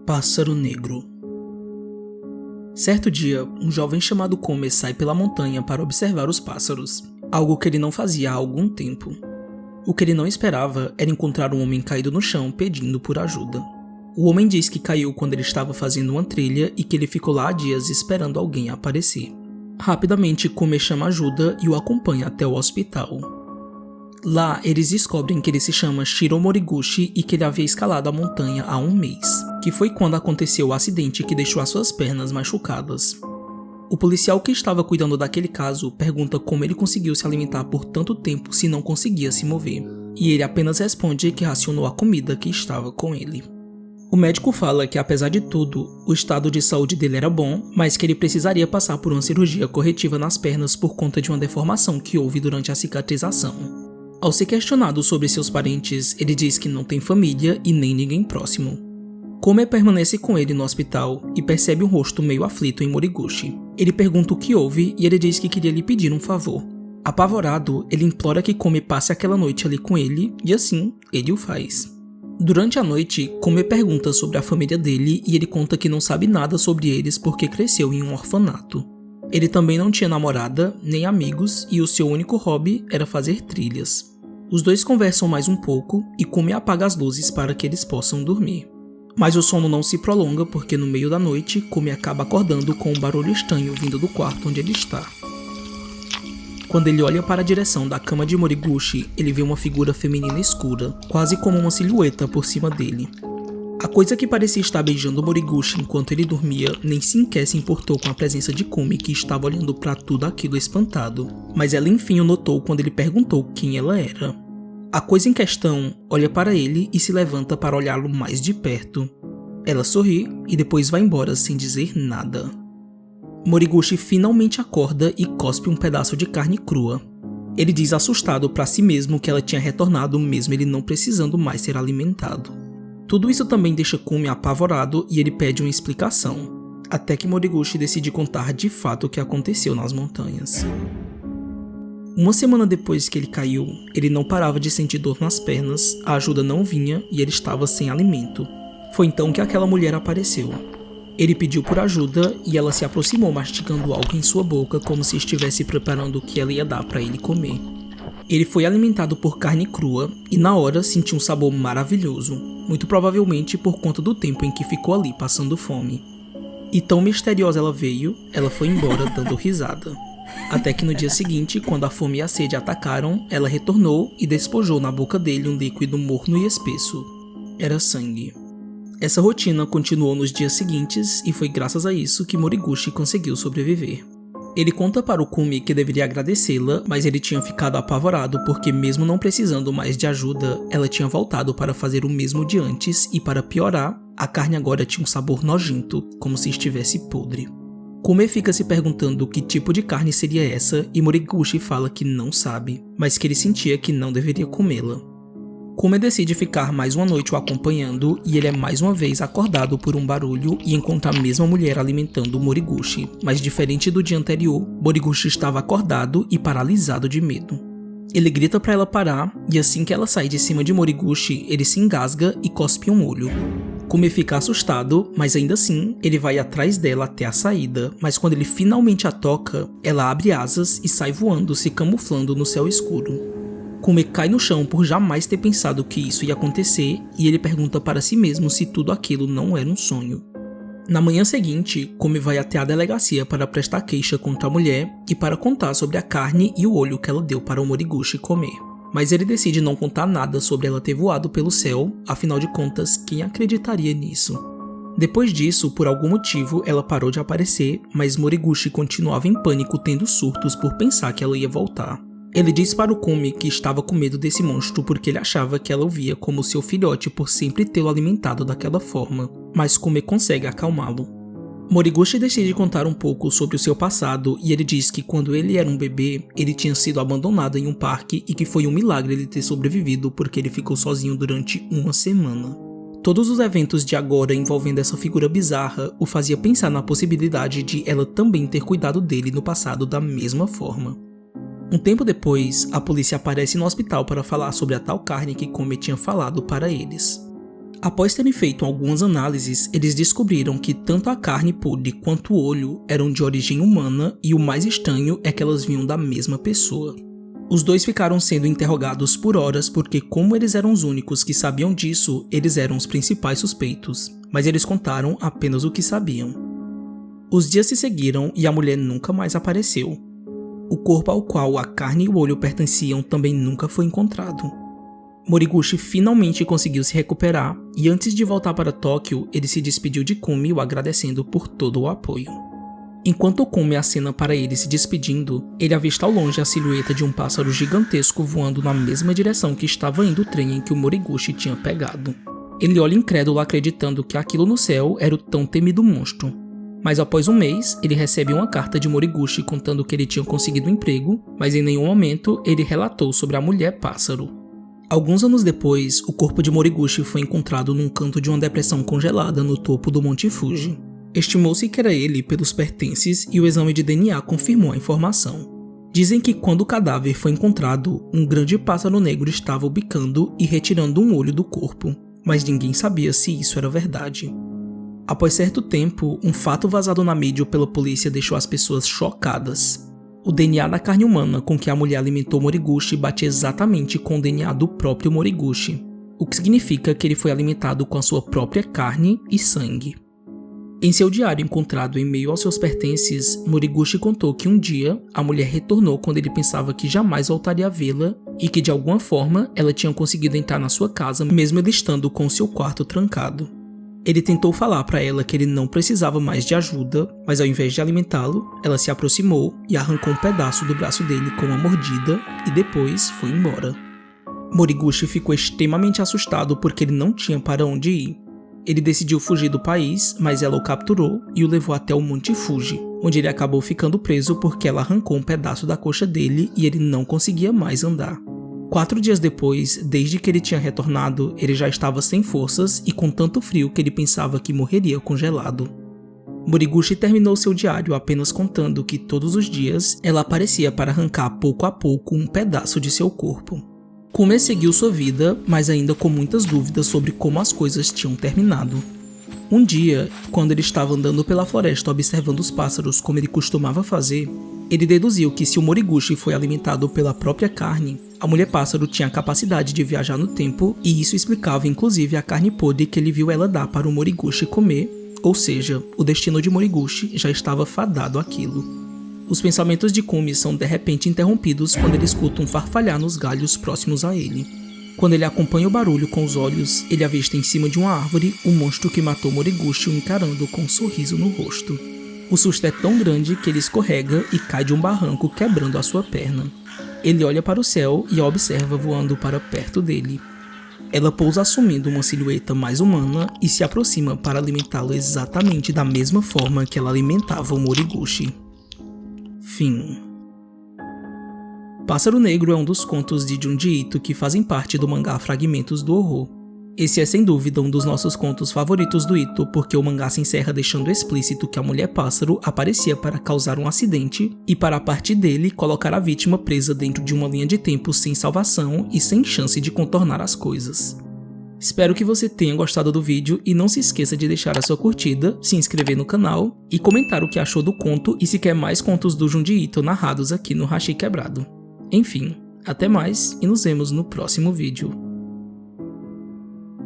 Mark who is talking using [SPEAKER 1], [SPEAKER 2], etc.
[SPEAKER 1] pássaro negro. Certo dia, um jovem chamado Come sai pela montanha para observar os pássaros, algo que ele não fazia há algum tempo. O que ele não esperava era encontrar um homem caído no chão pedindo por ajuda. O homem diz que caiu quando ele estava fazendo uma trilha e que ele ficou lá há dias esperando alguém aparecer. Rapidamente, Come chama ajuda e o acompanha até o hospital. Lá, eles descobrem que ele se chama Shiro Moriguchi e que ele havia escalado a montanha há um mês, que foi quando aconteceu o acidente que deixou as suas pernas machucadas. O policial que estava cuidando daquele caso pergunta como ele conseguiu se alimentar por tanto tempo se não conseguia se mover, e ele apenas responde que racionou a comida que estava com ele. O médico fala que, apesar de tudo, o estado de saúde dele era bom, mas que ele precisaria passar por uma cirurgia corretiva nas pernas por conta de uma deformação que houve durante a cicatrização. Ao ser questionado sobre seus parentes, ele diz que não tem família e nem ninguém próximo. Come permanece com ele no hospital e percebe um rosto meio aflito em Moriguchi. Ele pergunta o que houve e ele diz que queria lhe pedir um favor. Apavorado, ele implora que Come passe aquela noite ali com ele e assim, ele o faz. Durante a noite, Come pergunta sobre a família dele e ele conta que não sabe nada sobre eles porque cresceu em um orfanato. Ele também não tinha namorada, nem amigos e o seu único hobby era fazer trilhas. Os dois conversam mais um pouco e Come apaga as luzes para que eles possam dormir. Mas o sono não se prolonga porque no meio da noite, Come acaba acordando com um barulho estranho vindo do quarto onde ele está. Quando ele olha para a direção da cama de Moriguchi, ele vê uma figura feminina escura, quase como uma silhueta por cima dele. A coisa que parecia estar beijando Moriguchi enquanto ele dormia nem sequer se importou com a presença de Come, que estava olhando para tudo aquilo espantado, mas ela enfim o notou quando ele perguntou quem ela era. A coisa em questão olha para ele e se levanta para olhá-lo mais de perto. Ela sorri e depois vai embora sem dizer nada. Moriguchi finalmente acorda e cospe um pedaço de carne crua. Ele diz assustado para si mesmo que ela tinha retornado mesmo ele não precisando mais ser alimentado. Tudo isso também deixa Come apavorado e ele pede uma explicação, até que Moriguchi decide contar de fato o que aconteceu nas montanhas. Uma semana depois que ele caiu, ele não parava de sentir dor nas pernas, a ajuda não vinha e ele estava sem alimento. Foi então que aquela mulher apareceu. Ele pediu por ajuda e ela se aproximou mastigando algo em sua boca como se estivesse preparando o que ela ia dar para ele comer. Ele foi alimentado por carne crua e na hora sentiu um sabor maravilhoso, muito provavelmente por conta do tempo em que ficou ali passando fome. E tão misteriosa ela veio, ela foi embora dando risada. Até que no dia seguinte, quando a fome e a sede atacaram, ela retornou e despojou na boca dele um líquido morno e espesso. Era sangue. Essa rotina continuou nos dias seguintes e foi graças a isso que Moriguchi conseguiu sobreviver. Ele conta para o Come que deveria agradecê-la, mas ele tinha ficado apavorado porque mesmo não precisando mais de ajuda, ela tinha voltado para fazer o mesmo de antes e para piorar, a carne agora tinha um sabor nojento, como se estivesse podre. Come fica se perguntando que tipo de carne seria essa e Moriguchi fala que não sabe, mas que ele sentia que não deveria comê-la. Come decide ficar mais uma noite o acompanhando e ele é mais uma vez acordado por um barulho e encontra a mesma mulher alimentando Moriguchi, mas diferente do dia anterior, Moriguchi estava acordado e paralisado de medo. Ele grita para ela parar e assim que ela sai de cima de Moriguchi, ele se engasga e cospe um olho. Come fica assustado, mas ainda assim, ele vai atrás dela até a saída, mas quando ele finalmente a toca, ela abre asas e sai voando, se camuflando no céu escuro. Come cai no chão por jamais ter pensado que isso ia acontecer e ele pergunta para si mesmo se tudo aquilo não era um sonho. Na manhã seguinte, Come vai até a delegacia para prestar queixa contra a mulher e para contar sobre a carne e o olho que ela deu para o Moriguchi comer. Mas ele decide não contar nada sobre ela ter voado pelo céu, afinal de contas, quem acreditaria nisso? Depois disso, por algum motivo, ela parou de aparecer, mas Moriguchi continuava em pânico tendo surtos por pensar que ela ia voltar. Ele diz para o Come que estava com medo desse monstro porque ele achava que ela o via como seu filhote por sempre tê-lo alimentado daquela forma, mas Come consegue acalmá-lo. Moriguchi decide contar um pouco sobre o seu passado e ele diz que quando ele era um bebê, ele tinha sido abandonado em um parque e que foi um milagre ele ter sobrevivido porque ele ficou sozinho durante uma semana. Todos os eventos de agora envolvendo essa figura bizarra o fazia pensar na possibilidade de ela também ter cuidado dele no passado da mesma forma. Um tempo depois, a polícia aparece no hospital para falar sobre a tal carne que Come tinha falado para eles. Após terem feito algumas análises, eles descobriram que tanto a carne podre quanto o olho eram de origem humana e o mais estranho é que elas vinham da mesma pessoa. Os dois ficaram sendo interrogados por horas porque, como eles eram os únicos que sabiam disso, eles eram os principais suspeitos, mas eles contaram apenas o que sabiam. Os dias se seguiram e a mulher nunca mais apareceu. O corpo ao qual a carne e o olho pertenciam também nunca foi encontrado. Moriguchi finalmente conseguiu se recuperar e antes de voltar para Tóquio, ele se despediu de Kumi, o agradecendo por todo o apoio. Enquanto Kumi acena para ele se despedindo, ele avista ao longe a silhueta de um pássaro gigantesco voando na mesma direção que estava indo o trem em que o Moriguchi tinha pegado. Ele olha incrédulo acreditando que aquilo no céu era o tão temido monstro. Mas após um mês, ele recebe uma carta de Moriguchi contando que ele tinha conseguido um emprego, mas em nenhum momento ele relatou sobre a mulher pássaro. Alguns anos depois, o corpo de Moriguchi foi encontrado num canto de uma depressão congelada no topo do Monte Fuji. Estimou-se que era ele pelos pertences e o exame de DNA confirmou a informação. Dizem que quando o cadáver foi encontrado, um grande pássaro negro estava o bicando e retirando um olho do corpo, mas ninguém sabia se isso era verdade. Após certo tempo, um fato vazado na mídia pela polícia deixou as pessoas chocadas. O DNA da carne humana com que a mulher alimentou Moriguchi bate exatamente com o DNA do próprio Moriguchi, o que significa que ele foi alimentado com a sua própria carne e sangue. Em seu diário encontrado em meio aos seus pertences, Moriguchi contou que um dia a mulher retornou quando ele pensava que jamais voltaria a vê-la e que de alguma forma ela tinha conseguido entrar na sua casa mesmo ele estando com seu quarto trancado. Ele tentou falar para ela que ele não precisava mais de ajuda, mas ao invés de alimentá-lo, ela se aproximou e arrancou um pedaço do braço dele com uma mordida e depois foi embora. Moriguchi ficou extremamente assustado porque ele não tinha para onde ir. Ele decidiu fugir do país, mas ela o capturou e o levou até o Monte Fuji, onde ele acabou ficando preso porque ela arrancou um pedaço da coxa dele e ele não conseguia mais andar. 4 dias depois, desde que ele tinha retornado, ele já estava sem forças e com tanto frio que ele pensava que morreria congelado. Moriguchi terminou seu diário apenas contando que todos os dias ela aparecia para arrancar pouco a pouco um pedaço de seu corpo. Kumi seguiu sua vida, mas ainda com muitas dúvidas sobre como as coisas tinham terminado. Um dia, quando ele estava andando pela floresta observando os pássaros como ele costumava fazer, ele deduziu que se o Moriguchi foi alimentado pela própria carne, a mulher pássaro tinha a capacidade de viajar no tempo e isso explicava inclusive a carne podre que ele viu ela dar para o Moriguchi comer, ou seja, o destino de Moriguchi já estava fadado àquilo. Os pensamentos de Kumi são de repente interrompidos quando ele escuta um farfalhar nos galhos próximos a ele. Quando ele acompanha o barulho com os olhos, ele avista em cima de uma árvore o monstro que matou Moriguchi o encarando com um sorriso no rosto. O susto é tão grande que ele escorrega e cai de um barranco quebrando a sua perna. Ele olha para o céu e a observa voando para perto dele. Ela pousa assumindo uma silhueta mais humana e se aproxima para alimentá-lo exatamente da mesma forma que ela alimentava o Moriguchi. Fim. Pássaro Negro é um dos contos de Junji Ito que fazem parte do mangá Fragmentos do Horror. Esse é sem dúvida um dos nossos contos favoritos do Ito porque o mangá se encerra deixando explícito que a mulher pássaro aparecia para causar um acidente e para a partir dele colocar a vítima presa dentro de uma linha de tempo sem salvação e sem chance de contornar as coisas. Espero que você tenha gostado do vídeo e não se esqueça de deixar a sua curtida, se inscrever no canal e comentar o que achou do conto e se quer mais contos do Junji Ito narrados aqui no Hashi Quebrado. Enfim, até mais e nos vemos no próximo vídeo.